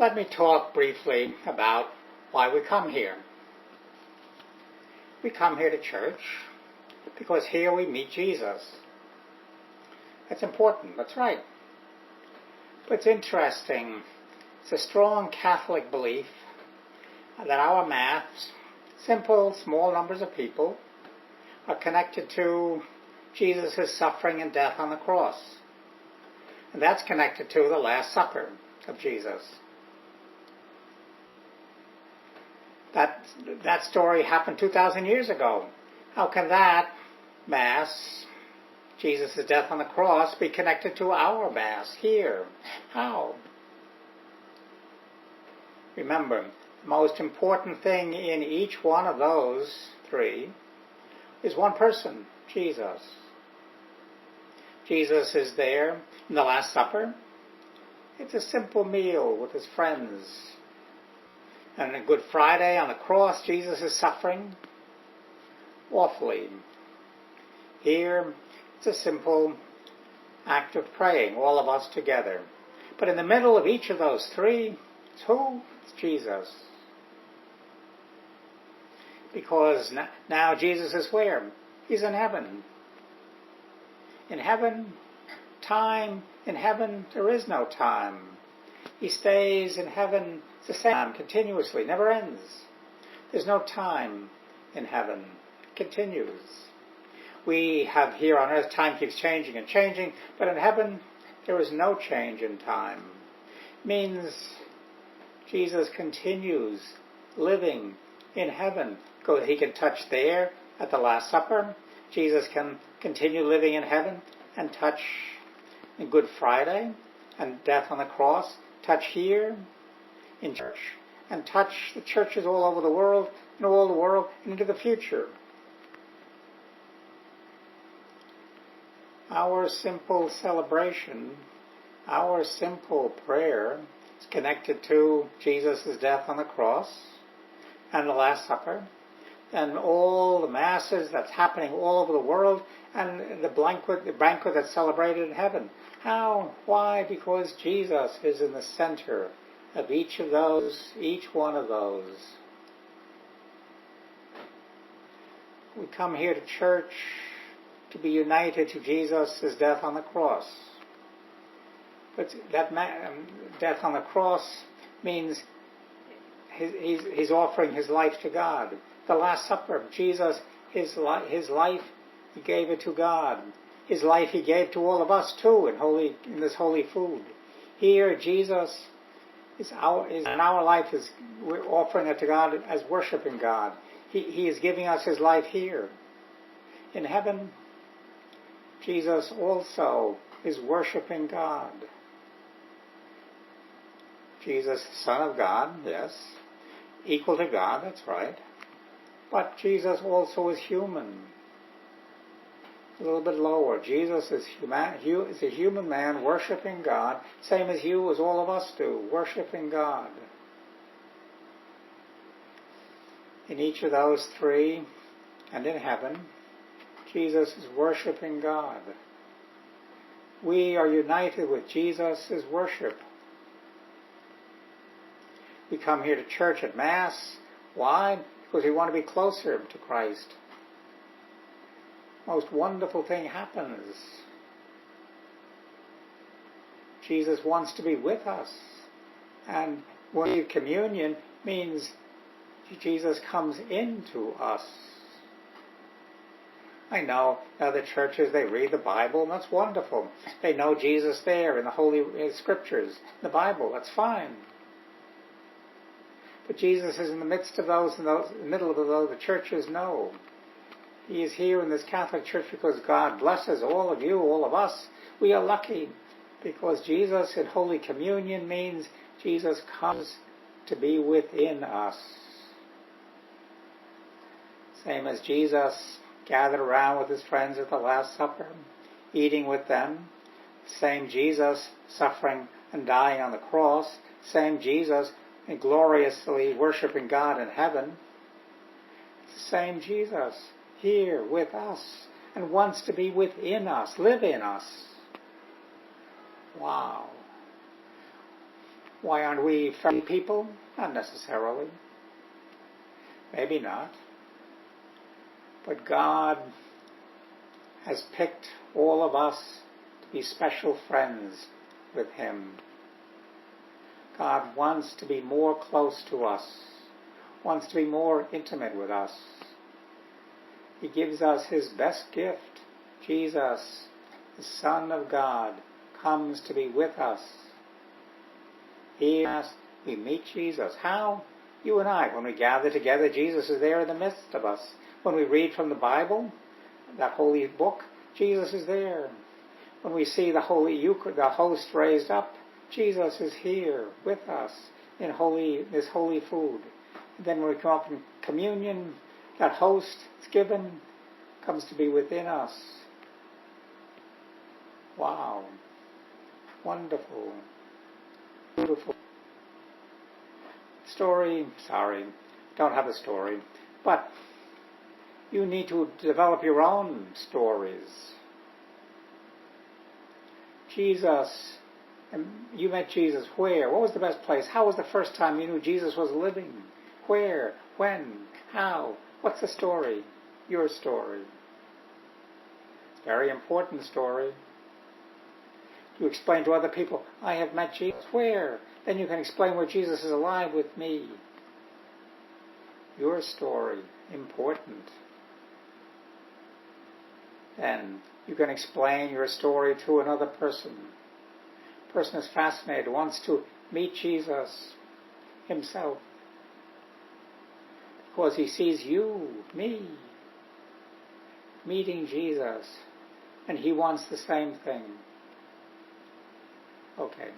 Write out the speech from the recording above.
Let me talk briefly about why we come here. We come here to church because here we meet Jesus. That's important, that's right. But it's interesting. It's a strong Catholic belief that our Mass, simple, small numbers of people, are connected to Jesus' suffering and death on the cross. And that's connected to the Last Supper of Jesus. That story happened 2,000 years ago. How can that Mass, Jesus' death on the cross, be connected to our Mass here? How? Remember, the most important thing in each one of those three is one person, Jesus. Jesus is there in the Last Supper. It's a simple meal with his friends. And on Good Friday on the cross, Jesus is suffering awfully. Here, it's a simple act of praying, all of us together. But in the middle of each of those three, it's who? It's Jesus. Because now Jesus is where? He's in heaven. In heaven, time. In heaven, there is no time. He stays in heaven the same time, continuously, never ends. There's no time in heaven. It continues. We have here on earth, time keeps changing and changing, but in heaven, there is no change in time. It means Jesus continues living in heaven. He can touch there at the Last Supper. Jesus can continue living in heaven and touch in Good Friday and death on the cross, touch here in church, and touch the churches all over the world, and all the world, and into the future. Our simple celebration, our simple prayer is connected to Jesus' death on the cross and the Last Supper, and all the Masses that's happening all over the world, and the banquet that's celebrated in heaven. How? Why? Because Jesus is in the center of each one of those. We come here to church to be united to Jesus' death on the cross. But that death on the cross means he's offering his life to God. The Last Supper, Jesus, his life, he gave it to God. His life he gave to all of us too in this holy food. Here, Jesus in our life we're offering it to God as worshiping God. He is giving us his life here. In heaven, Jesus also is worshiping God. Jesus, Son of God, yes, equal to God, that's right. But Jesus also is human. A little bit lower. Jesus is a human man worshiping God, same as you, as all of us do, worshiping God. In each of those three, and in heaven, Jesus is worshiping God. We are united with Jesus' worship. We come here to church at Mass. Why? Because we want to be closer to Christ. Most wonderful thing happens. Jesus wants to be with us. And when we communion means Jesus comes into us. I know other churches, they read the Bible, and that's wonderful. They know Jesus there in the Holy Scriptures, the Bible, that's fine. But Jesus is in the midst of those, in the middle of those the churches know. He is here in this Catholic Church because God blesses all of you, all of us. We are lucky because Jesus in Holy Communion means Jesus comes to be within us. Same as Jesus gathered around with his friends at the Last Supper, eating with them. Same Jesus suffering and dying on the cross. Same Jesus and gloriously worshiping God in heaven. It's the same Jesus here with us and wants to be within us, live in us. Wow. Why aren't we friendly people? Not necessarily. Maybe not. But God has picked all of us to be special friends with Him. God wants to be more close to us, wants to be more intimate with us. He gives us His best gift. Jesus, the Son of God, comes to be with us. Here we meet Jesus. How? You and I. When we gather together, Jesus is there in the midst of us. When we read from the Bible, that holy book, Jesus is there. When we see the Holy Eucharist, the host raised up, Jesus is here with us in this holy food. And then when we come up in communion, that host is given, comes to be within us. Wow. Wonderful. Beautiful. Don't have a story. But you need to develop your own stories. Jesus, and you met Jesus where? What was the best place? How was the first time you knew Jesus was living? Where? When? How? What's the story? Your story. It's a very important story. You explain to other people, I have met Jesus. Where? Then you can explain where Jesus is alive with me. Your story, important. Then you can explain your story to another person. The person is fascinated, wants to meet Jesus himself. Because he sees you, me, meeting Jesus. And he wants the same thing. Okay.